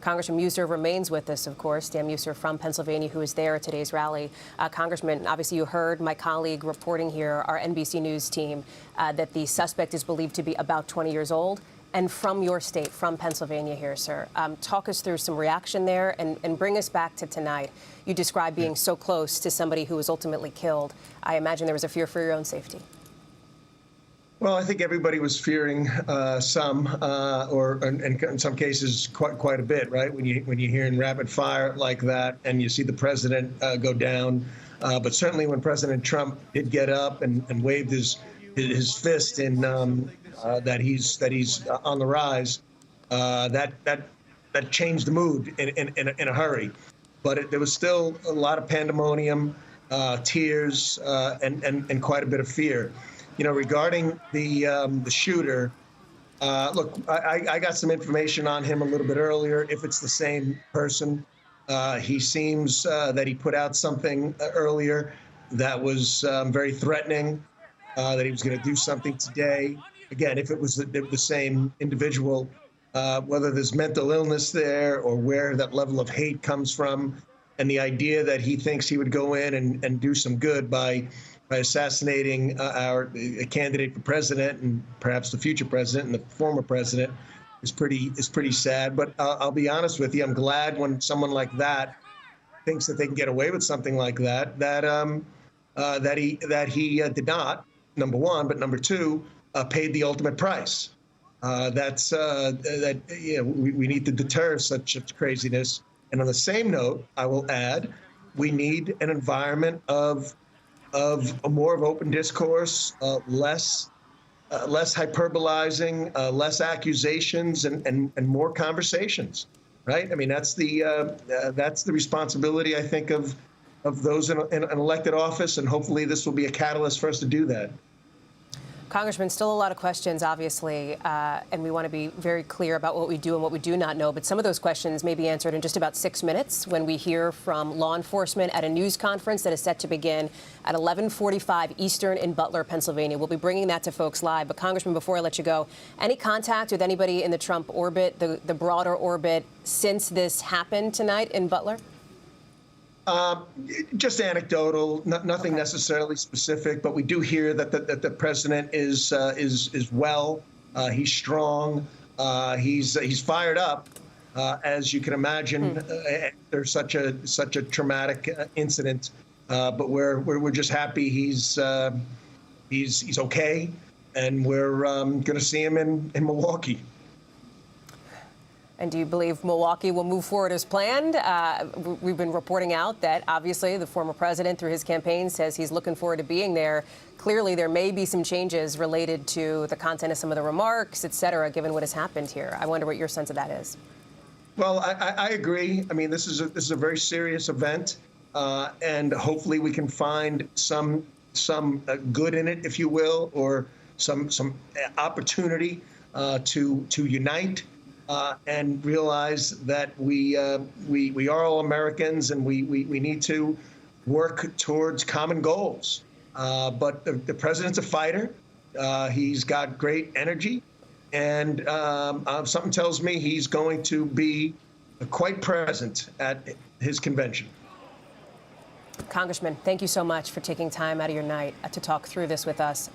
Congressman Meuser remains with us, of course. Dan Meuser from Pennsylvania, who is there at today's rally. Congressman, obviously you heard my colleague reporting here, our NBC News team, that the suspect is believed to be about 20 years old. And from your state, from Pennsylvania here, sir, talk us through some reaction there and bring us back to tonight. You described being so close to somebody who was ultimately killed. I imagine there was a fear for your own safety. Well, I think everybody was fearing some, or in some cases, quite a bit, right? When you're hearing rapid fire like that, and you see the president go down, but certainly when President Trump did get up and waved his fist in that he's on the rise, that changed the mood in a hurry. But there was still a lot of pandemonium, tears, and quite a bit of fear. You know, regarding the shooter, look, I got some information on him a little bit earlier. If it's the same person, he seems that he put out something earlier that was very threatening, that he was going to do something today. Again, if it was the same individual, whether there's mental illness there or where that level of hate comes from, and the idea that he thinks he would go in and do some good by assassinating our candidate for president and perhaps the future president and the former president is pretty sad. But I'll be honest with you, I'm glad when someone like that thinks that they can get away with something like that. That he did not, number one, but number two, paid the ultimate price. We need to deter such craziness. And on the same note, I will add, we need an environment of more of open discourse, less hyperbolizing, less accusations, and more conversations. Right? I mean, that's the responsibility, I think, of those in an elected office, and hopefully this will be a catalyst for us to do that. Congressman, still a lot of questions, obviously, and we want to be very clear about what we do and what we do not know. But some of those questions may be answered in just about 6 minutes when we hear from law enforcement at a news conference that is set to begin at 11:45 Eastern in Butler, Pennsylvania. We'll be bringing that to folks live. But, Congressman, before I let you go, any contact with anybody in the Trump orbit, the broader orbit, since this happened tonight in Butler? Just anecdotal, nothing necessarily specific, but we do hear that the president is well. He's strong. He's fired up, as you can imagine, after such a traumatic incident. But we're just happy he's okay, and we're going to see him in Milwaukee. And do you believe Milwaukee will move forward as planned? We've been reporting out that, obviously, the former president, through his campaign, says he's looking forward to being there. Clearly, there may be some changes related to the content of some of the remarks, et cetera, given what has happened here. I wonder what your sense of that is. Well, I agree. I mean, this is a very serious event, and hopefully we can find some good in it, if you will, or some opportunity to unite. And realize that we are all Americans, and we need to work towards common goals. But the president's a fighter. He's got great energy, and something tells me he's going to be quite present at his convention. Congressman, thank you so much for taking time out of your night to talk through this with us.